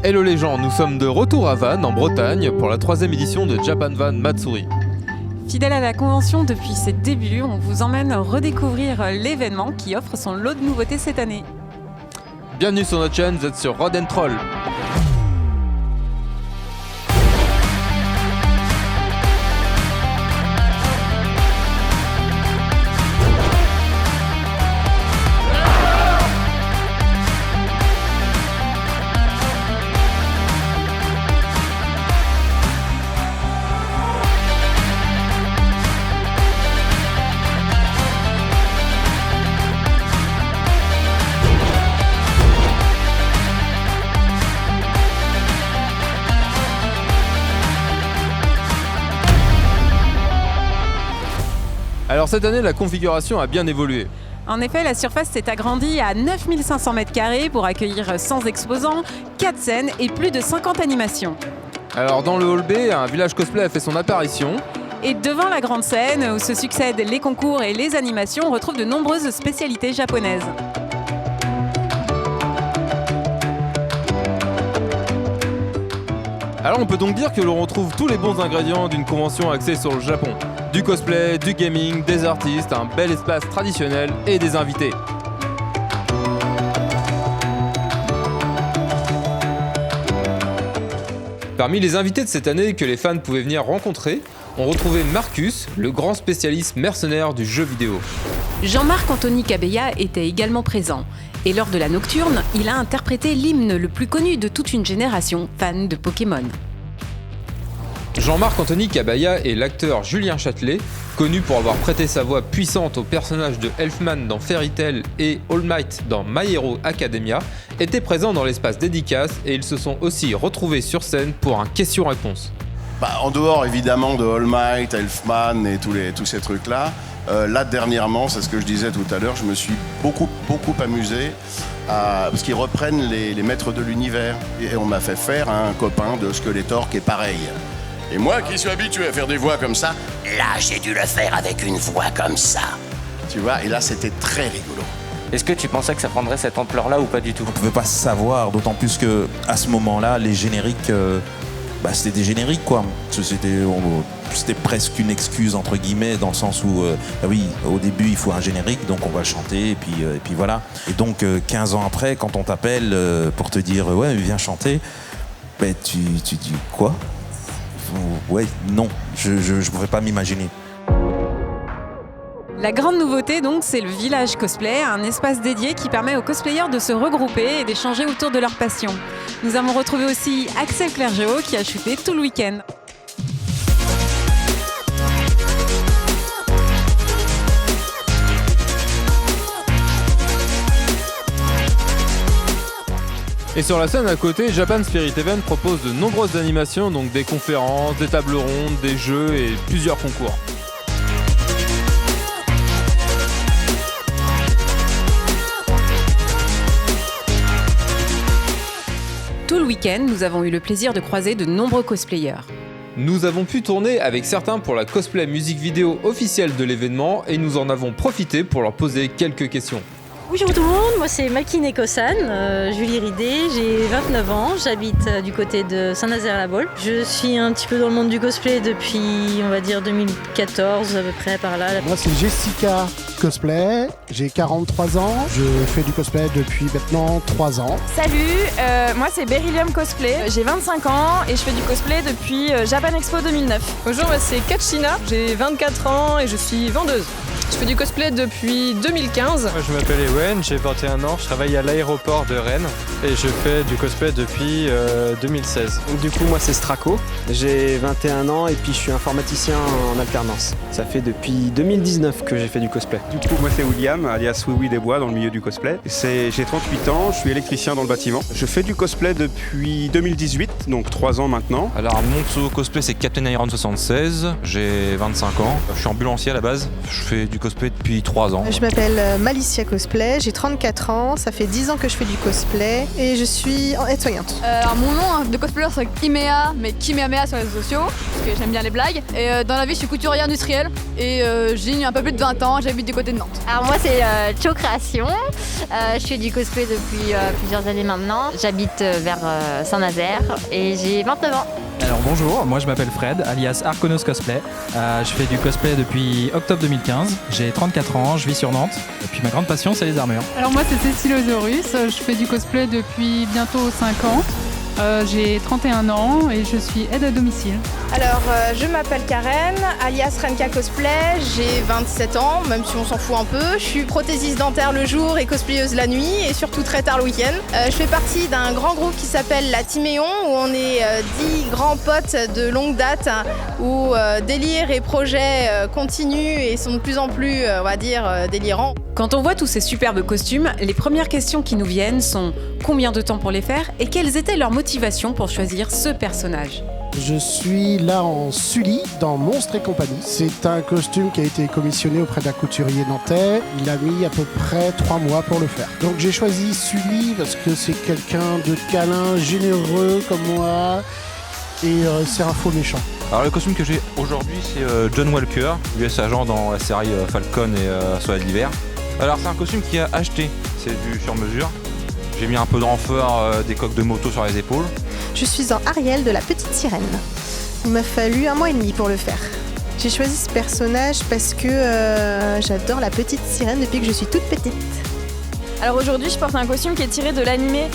Hello les gens, nous sommes de retour à Vannes, en Bretagne, pour la 3e édition de Japan Van Matsuri. Fidèle à la convention depuis ses débuts, on vous emmène redécouvrir l'événement qui offre son lot de nouveautés cette année. Bienvenue sur notre chaîne, vous êtes sur Rod & Troll. Alors cette année, la configuration a bien évolué. En effet, la surface s'est agrandie à 9500 m² pour accueillir 100 exposants, 4 scènes et plus de 50 animations. Alors dans le hall B, un village cosplay a fait son apparition. Et devant la grande scène, où se succèdent les concours et les animations, on retrouve de nombreuses spécialités japonaises. Alors on peut donc dire que l'on retrouve tous les bons ingrédients d'une convention axée sur le Japon. Du cosplay, du gaming, des artistes, un bel espace traditionnel et des invités. Parmi les invités de cette année que les fans pouvaient venir rencontrer, on retrouvait Marcus, le grand spécialiste mercenaire du jeu vidéo. Jean-Marc Anthony Kabeya était également présent. Et lors de la nocturne, il a interprété l'hymne le plus connu de toute une génération, fan de Pokémon. Jean-Marc Anthony Kabeya et l'acteur Julien Châtelet, connu pour avoir prêté sa voix puissante au personnage de Elfman dans Fairy Tail et All Might dans My Hero Academia, étaient présents dans l'espace dédicace et ils se sont aussi retrouvés sur scène pour un question-réponse. En dehors évidemment de All Might, Elfman et tous ces trucs-là, là dernièrement, c'est ce que je disais tout à l'heure, je me suis beaucoup amusé parce qu'ils reprennent les maîtres de l'univers et on m'a fait faire un copain de Skeletor qui est pareil. Et moi qui suis habitué à faire des voix comme ça, là j'ai dû le faire avec une voix comme ça. Tu vois, et là c'était très rigolo. Est-ce que tu pensais que ça prendrait cette ampleur-là ou pas du tout? On ne pouvait pas savoir, d'autant plus qu'à ce moment-là, les génériques, c'était des génériques quoi. C'était presque une excuse entre guillemets dans le sens où, oui, au début il faut un générique, donc on va le chanter et puis voilà. Et donc 15 ans après, quand on t'appelle pour te dire ouais viens chanter, tu dis quoi? Ouais, non, je ne pouvais pas m'imaginer. La grande nouveauté donc, c'est le village cosplay, un espace dédié qui permet aux cosplayers de se regrouper et d'échanger autour de leur passion. Nous avons retrouvé aussi Axel Clergeau qui a shooté tout le week-end. Et sur la scène à côté, Japan Spirit Event propose de nombreuses animations, donc des conférences, des tables rondes, des jeux et plusieurs concours. Tout le week-end, nous avons eu le plaisir de croiser de nombreux cosplayers. Nous avons pu tourner avec certains pour la cosplay musique vidéo officielle de l'événement et nous en avons profité pour leur poser quelques questions. Bonjour tout le monde, moi c'est Maki Neko-san, Julie Ridé, j'ai 29 ans, j'habite du côté de Saint-Nazaire-la-Baule. Je suis un petit peu dans le monde du cosplay depuis, on va dire, 2014 à peu près par là. Moi c'est Jessica Cosplay, j'ai 43 ans, je fais du cosplay depuis maintenant 3 ans. Salut, moi c'est Beryllium Cosplay, j'ai 25 ans et je fais du cosplay depuis Japan Expo 2009. Bonjour, moi c'est Katchina, j'ai 24 ans et je suis vendeuse. Je fais du cosplay depuis 2015. Je m'appelle Ewen, j'ai 21 ans, je travaille à l'aéroport de Rennes et je fais du cosplay depuis 2016. Du coup, moi c'est Straco, j'ai 21 ans et puis je suis informaticien en alternance. Ça fait depuis 2019 que j'ai fait du cosplay. Du coup, moi c'est William, alias Oui des Bois dans le milieu du cosplay. J'ai 38 ans, je suis électricien dans le bâtiment. Je fais du cosplay depuis 2018, donc 3 ans maintenant. Alors mon pseudo cosplay c'est Captain Iron 76, j'ai 25 ans, je suis ambulancier à la base, je fais du du cosplay depuis 3 ans. Je m'appelle Malicia Cosplay, j'ai 34 ans, ça fait 10 ans que je fais du cosplay et je suis aide-soignante. Mon nom de cosplayer c'est Imea, mais Kimeamea sur les réseaux sociaux, parce que j'aime bien les blagues. Et dans la vie je suis couturière industrielle et j'ai un peu plus de 20 ans, j'habite du côté de Nantes. Alors moi c'est Cho Création, je fais du cosplay depuis plusieurs années maintenant. J'habite vers Saint-Nazaire et j'ai 29 ans. Alors bonjour, moi je m'appelle Fred, alias Arconos Cosplay. Je fais du cosplay depuis octobre 2015. J'ai 34 ans, je vis sur Nantes. Et puis ma grande passion, c'est les armures. Alors moi c'est Cécile Osorus, je fais du cosplay depuis bientôt 5 ans. J'ai 31 ans et je suis aide à domicile. Alors, je m'appelle Karen, alias Renka Cosplay, j'ai 27 ans, même si on s'en fout un peu. Je suis prothésiste dentaire le jour et cosplayeuse la nuit, et surtout très tard le week-end. Je fais partie d'un grand groupe qui s'appelle la Timéon, où on est 10 grands potes de longue date, où délire et projets continuent et sont de plus en plus, on va dire, délirants. Quand on voit tous ces superbes costumes, les premières questions qui nous viennent sont combien de temps pour les faire et quelles étaient leurs motivations pour choisir ce personnage ? Je suis là en Sully, dans Monstres et compagnie. C'est un costume qui a été commissionné auprès d'un couturier nantais. Il a mis à peu près 3 mois pour le faire. Donc j'ai choisi Sully parce que c'est quelqu'un de câlin, généreux comme moi, et c'est un faux méchant. Alors le costume que j'ai aujourd'hui, c'est John Walker, US agent dans la série Falcon et Soldat d'hiver. Alors c'est un costume qui a acheté, c'est du sur mesure. J'ai mis un peu de renfort, des coques de moto sur les épaules. Je suis en Ariel de la Petite Sirène. Il m'a fallu 1 mois et demi pour le faire. J'ai choisi ce personnage parce que j'adore la Petite Sirène depuis que je suis toute petite. Alors aujourd'hui, je porte un costume qui est tiré de l'animé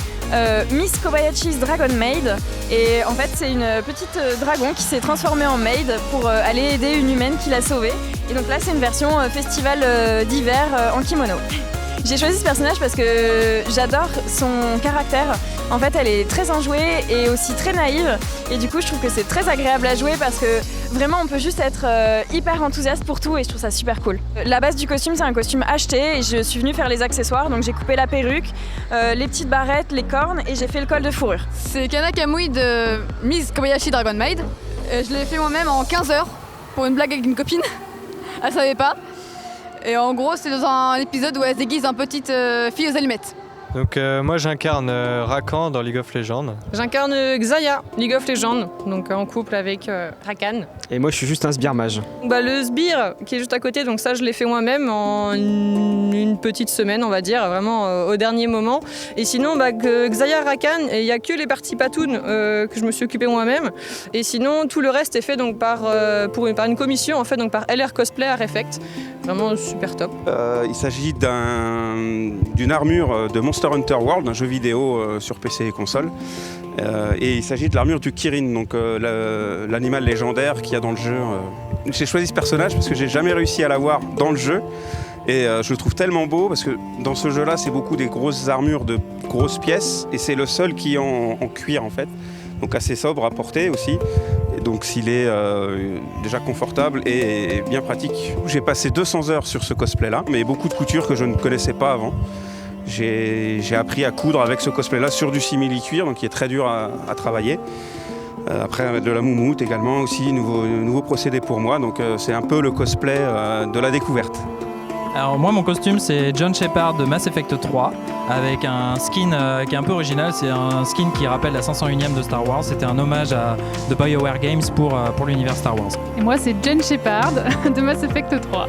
Miss Kobayashi's Dragon Maid. Et en fait, c'est une petite dragon qui s'est transformée en maid pour aller aider une humaine qui l'a sauvée. Et donc là, c'est une version festival d'hiver en kimono. J'ai choisi ce personnage parce que j'adore son caractère. En fait, elle est très enjouée et aussi très naïve. Et du coup, je trouve que c'est très agréable à jouer parce que vraiment, on peut juste être hyper enthousiaste pour tout et je trouve ça super cool. La base du costume, c'est un costume acheté et je suis venue faire les accessoires. Donc j'ai coupé la perruque, les petites barrettes, les cornes et j'ai fait le col de fourrure. C'est Kana Kamui de Miss Kobayashi Dragon Maid. Je l'ai fait moi-même en 15 heures pour une blague avec une copine. Elle savait pas. Et en gros, c'est dans un épisode où elle se déguise en petite fille aux allumettes. Donc moi j'incarne Rakan dans League of Legends. J'incarne Xayah, League of Legends, donc en couple avec Rakan. Et moi je suis juste un sbire mage. Le sbire qui est juste à côté, donc ça je l'ai fait moi-même en une petite semaine on va dire, vraiment au dernier moment. Et sinon Xayah, Rakan, il n'y a que les parties patounes que je me suis occupée moi-même. Et sinon tout le reste est fait donc par une commission en fait, donc par LR Cosplay Art Effect. Vraiment super top. Il s'agit d'une armure de Monster Hunter World, un jeu vidéo sur PC et console. Et il s'agit de l'armure du Kirin, donc l'animal légendaire qu'il y a dans le jeu. J'ai choisi ce personnage parce que j'ai jamais réussi à l'avoir dans le jeu. Et je le trouve tellement beau parce que dans ce jeu-là, c'est beaucoup des grosses armures de grosses pièces. Et c'est le seul qui est en cuir en fait. Donc assez sobre à porter aussi. Et donc s'il est déjà confortable et bien pratique. J'ai passé 200 heures sur ce cosplay-là, mais beaucoup de coutures que je ne connaissais pas avant. J'ai appris à coudre avec ce cosplay-là sur du simili-cuir, donc qui est très dur à travailler. Après de la moumoute également aussi, nouveau procédé pour moi, donc c'est un peu le cosplay de la découverte. Alors moi mon costume c'est John Shepard de Mass Effect 3 avec un skin qui est un peu original, c'est un skin qui rappelle la 501e de Star Wars, c'était un hommage à The BioWare Games pour l'univers Star Wars. Et moi c'est Jen Shepard de Mass Effect 3.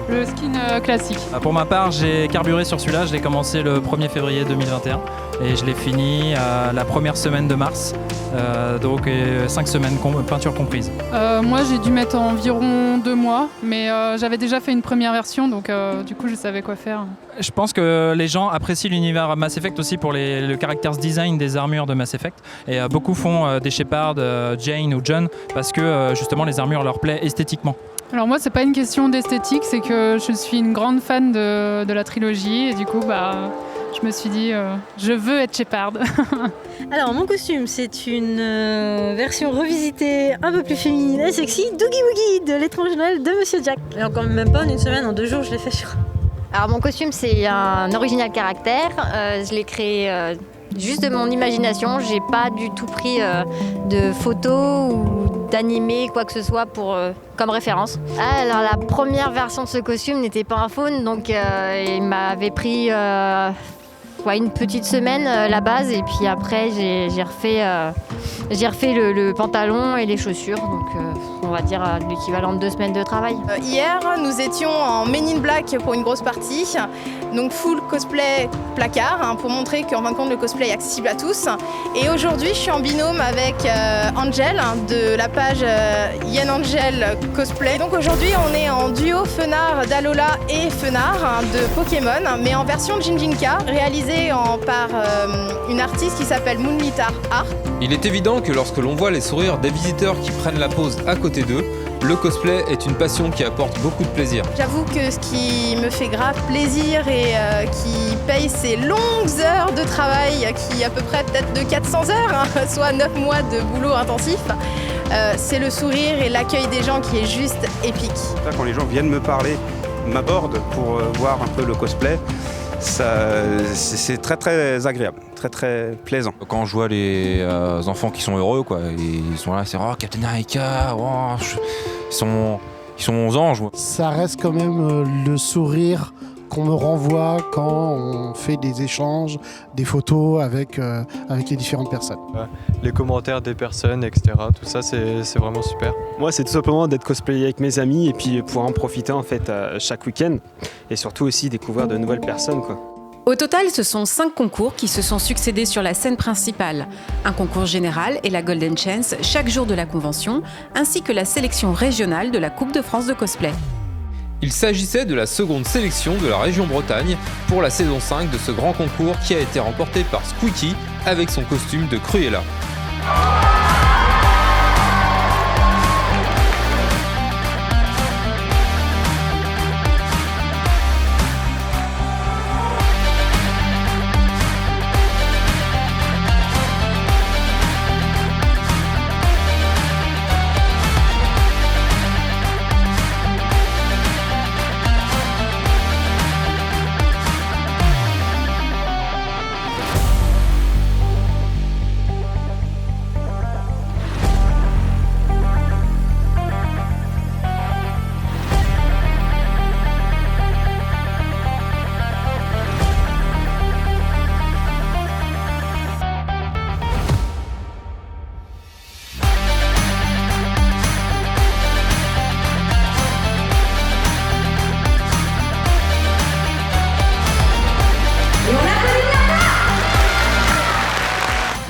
Le skin classique. Pour ma part, j'ai carburé sur celui-là, je l'ai commencé le 1er février 2021 et je l'ai fini la première semaine de mars, donc 5 semaines peinture comprise. Moi j'ai dû mettre environ 2 mois, mais j'avais déjà fait une première version, donc du coup je savais quoi faire. Je pense que les gens apprécient l'univers Mass Effect aussi pour le character design des armures de Mass Effect et beaucoup font des Shepard, Jane ou John parce que justement les armures leur plaisent esthétiquement. Alors moi c'est pas une question d'esthétique, c'est que je suis une grande fan de la trilogie et du coup je me suis dit je veux être Shepard. Alors mon costume c'est une version revisitée un peu plus féminine et sexy d'Oogie Woogie de l'étrange Noël de Monsieur Jack. Et encore même pas en une semaine, en 2 jours je l'ai fait sur. Alors mon costume c'est un original caractère, je l'ai créé juste de mon imagination, j'ai pas du tout pris de photos ou d'animé, quoi que ce soit comme référence. Alors la première version de ce costume n'était pas un faune, donc il m'avait pris une petite semaine la base, et puis après j'ai refait le pantalon et les chaussures, donc on va dire l'équivalent de 2 semaines de travail. Hier, nous étions en Men in Black pour une grosse partie, donc full cosplay placard, pour montrer qu'en fin de compte le cosplay est accessible à tous. Et aujourd'hui, je suis en binôme avec Angel de la page Yen Angel Cosplay. Donc aujourd'hui, on est en duo Fenard d'Alola et Fenard de Pokémon, mais en version Jinjinka, réalisée par une artiste qui s'appelle Moonlitar Art. Il est évident que lorsque l'on voit les sourires des visiteurs qui prennent la pause à côté d'eux, le cosplay est une passion qui apporte beaucoup de plaisir. J'avoue que ce qui me fait grave plaisir et qui paye ces longues heures de travail, qui à peu près peut-être de 400 heures, soit 9 mois de boulot intensif, c'est le sourire et l'accueil des gens qui est juste épique. Quand les gens viennent me parler, m'abordent pour voir un peu le cosplay, c'est très très agréable, très très plaisant. Quand je vois les enfants qui sont heureux, quoi, ils sont là, c'est Captain America, ils sont aux anges. Ça reste quand même le sourire qu'on me renvoie quand on fait des échanges, des photos avec les différentes personnes. Les commentaires des personnes, etc. Tout ça, c'est vraiment super. Moi, c'est tout simplement d'être cosplayé avec mes amis et puis pouvoir en profiter en fait chaque week-end et surtout aussi découvrir de nouvelles personnes, quoi. Au total, ce sont 5 concours qui se sont succédés sur la scène principale. Un concours général et la Golden Chance chaque jour de la convention, ainsi que la sélection régionale de la Coupe de France de cosplay. Il s'agissait de la seconde sélection de la région Bretagne pour la saison 5 de ce grand concours qui a été remporté par Squeaky avec son costume de Cruella.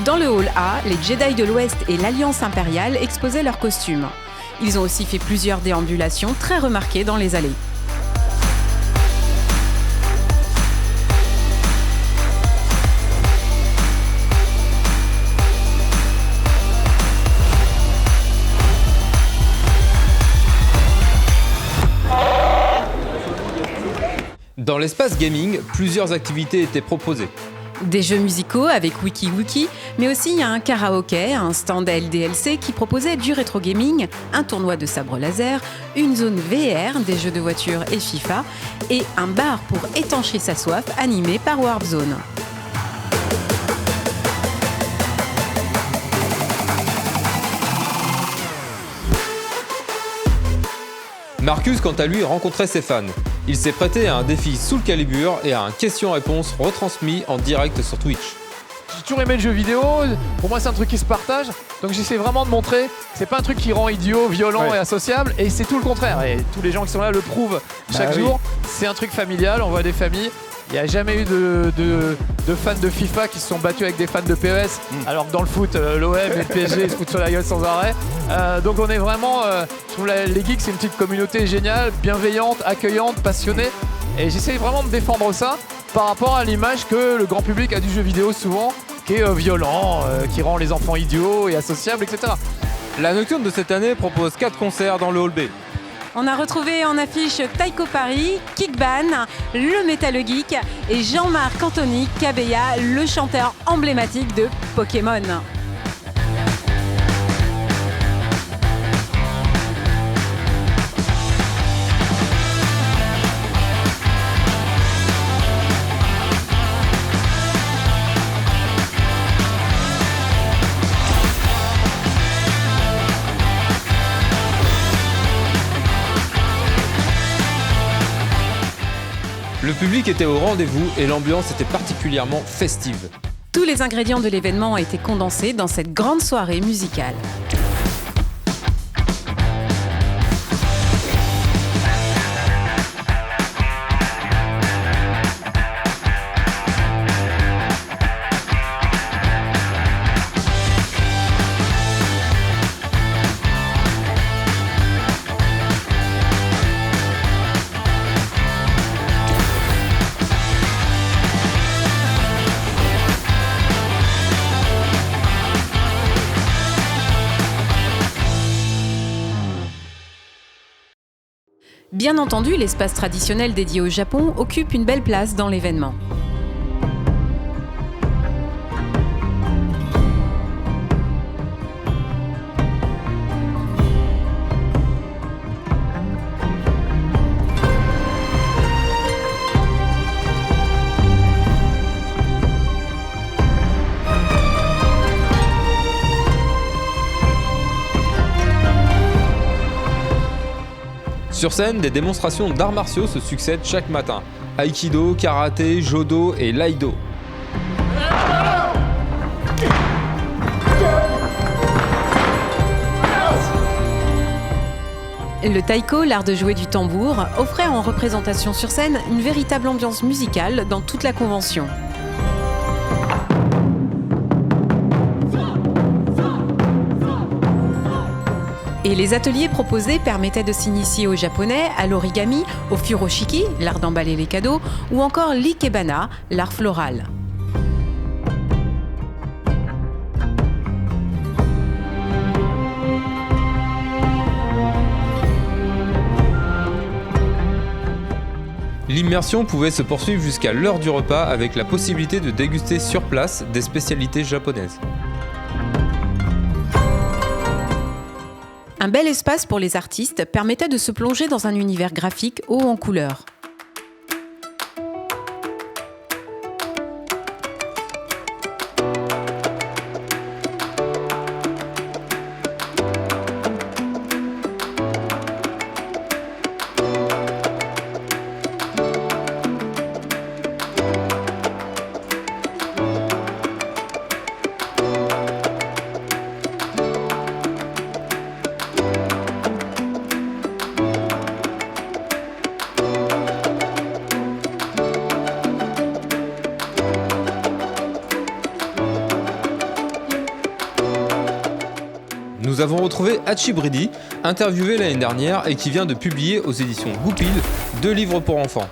Dans le hall A, les Jedi de l'Ouest et l'Alliance impériale exposaient leurs costumes. Ils ont aussi fait plusieurs déambulations très remarquées dans les allées. Dans l'espace gaming, plusieurs activités étaient proposées. Des jeux musicaux avec WikiWiki, mais aussi il y a un karaoké, un stand LDLC qui proposait du rétro gaming, un tournoi de sabre laser, une zone VR, des jeux de voiture et FIFA, et un bar pour étancher sa soif animé par Warp Zone. Marcus, quant à lui, rencontrait ses fans. Il s'est prêté à un défi Soul Calibur et à un question-réponse retransmis en direct sur Twitch. J'ai toujours aimé le jeu vidéo, pour moi c'est un truc qui se partage, donc j'essaie vraiment de montrer que c'est pas un truc qui rend idiot, violent et associable, et c'est tout le contraire, et tous les gens qui sont là le prouvent chaque jour. C'est un truc familial, on voit des familles. Il n'y a jamais eu de fans de FIFA qui se sont battus avec des fans de PES, alors que dans le foot, l'OM et le PSG se foutent sur la gueule sans arrêt. Donc on est vraiment, je trouve les geeks, c'est une petite communauté géniale, bienveillante, accueillante, passionnée. Et j'essaye vraiment de défendre ça par rapport à l'image que le grand public a du jeu vidéo souvent, qui est violent, qui rend les enfants idiots et associables, etc. La nocturne de cette année propose 4 concerts dans le hall B. On a retrouvé en affiche Taiko Paris, Kickban, le Metal Geek et Jean-Marc Anthony Cabella, le chanteur emblématique de Pokémon. public était au rendez-vous et l'ambiance était particulièrement festive. Tous les ingrédients de l'événement ont été condensés dans cette grande soirée musicale. Bien entendu, l'espace traditionnel dédié au Japon occupe une belle place dans l'événement. Sur scène, des démonstrations d'arts martiaux se succèdent chaque matin. Aikido, karaté, judo et laido. Le taiko, l'art de jouer du tambour, offrait en représentation sur scène une véritable ambiance musicale dans toute la convention. Et les ateliers proposés permettaient de s'initier au japonais, à l'origami, au furoshiki, l'art d'emballer les cadeaux, ou encore l'ikebana, l'art floral. L'immersion pouvait se poursuivre jusqu'à l'heure du repas avec la possibilité de déguster sur place des spécialités japonaises. Un bel espace pour les artistes permettait de se plonger dans un univers graphique haut en couleurs. Nous avons retrouvé Hachibridi, interviewé l'année dernière et qui vient de publier aux éditions Goupil 2 livres pour enfants.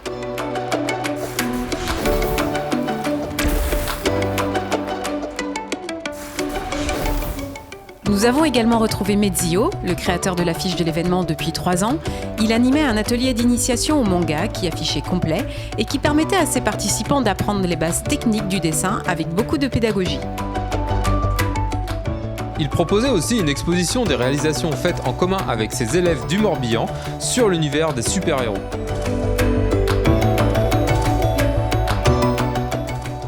Nous avons également retrouvé Mezio, le créateur de l'affiche de l'événement depuis 3 ans. Il animait un atelier d'initiation au manga qui affichait complet et qui permettait à ses participants d'apprendre les bases techniques du dessin avec beaucoup de pédagogie. Il proposait aussi une exposition des réalisations faites en commun avec ses élèves du Morbihan sur l'univers des super-héros.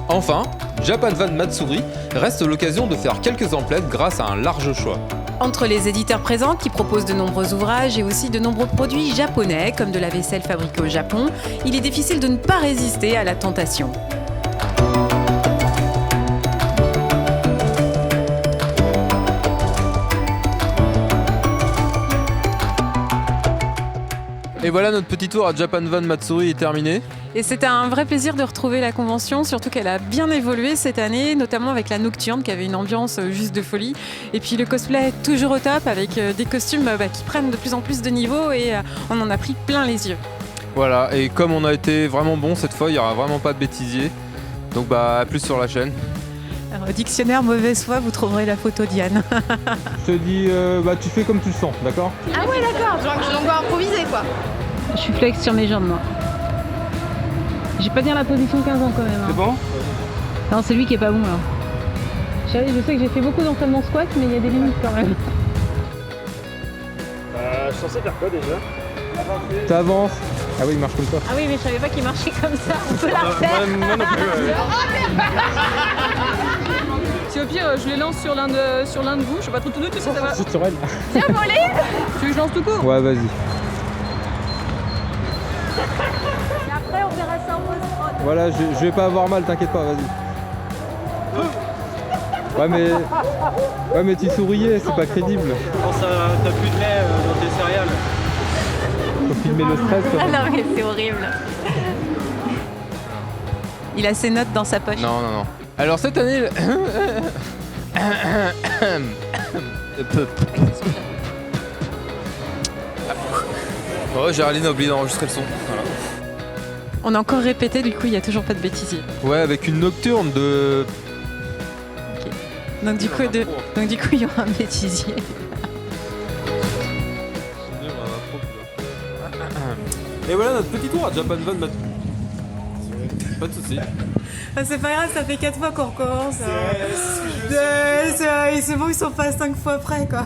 Enfin, Japan Van Matsuri reste l'occasion de faire quelques emplettes grâce à un large choix. Entre les éditeurs présents qui proposent de nombreux ouvrages et aussi de nombreux produits japonais comme de la vaisselle fabriquée au Japon, il est difficile de ne pas résister à la tentation. Et voilà, notre petit tour à Japan Van Matsuri est terminé. Et c'était un vrai plaisir de retrouver la convention, surtout qu'elle a bien évolué cette année, notamment avec la Nocturne qui avait une ambiance juste de folie. Et puis le cosplay toujours au top avec des costumes qui prennent de plus en plus de niveau et on en a pris plein les yeux. Voilà, et comme on a été vraiment bon cette fois, il n'y aura vraiment pas de bêtisier. Donc à plus sur la chaîne. Alors, au dictionnaire mauvaise foi, vous trouverez la photo d'Yann. Je te dis, tu fais comme tu le sens, d'accord ? Ah ouais, d'accord, je dois improviser quoi. Je suis flex sur mes jambes, moi. J'ai pas bien la position 15 ans quand même. C'est bon ? Non, c'est lui qui est pas bon là. Chérie, je sais que j'ai fait beaucoup d'entraînement squat, mais il y a des limites quand même. Je suis censé faire quoi déjà ? T'avances. Ah oui, il marche comme ça. Ah oui, mais je savais pas qu'il marchait comme ça. On peut la refaire. Moi non plus. Si au pire, je les lance sur l'un de vous, je sais pas trop tout nous, tu sais ça va. C'est sur elle. Tiens, Pauline. Tu veux que je lance tout court ? Ouais, vas-y. Et après, on verra ça en pause. Voilà, je vais pas avoir mal, t'inquiète pas, vas-y. Ouais mais tu souriais, c'est pas crédible. Quand t'as plus de lait dans tes céréales. Faut filmer le stress. Ah non mais c'est horrible. Il a ses notes dans sa poche. Non. Alors cette année... Oh, Géraldine a oublié d'enregistrer le son. Voilà. On a encore répété, du coup il n'y a toujours pas de bêtisier. Ouais, avec une nocturne de... Donc du coup il y aura un bêtisier. Et voilà, notre petit tour à Japan Van. Pas de soucis. C'est pas grave, ça fait 4 fois qu'on recommence. C'est ce que je veux. C'est bon, ils sont pas 5 fois près quoi.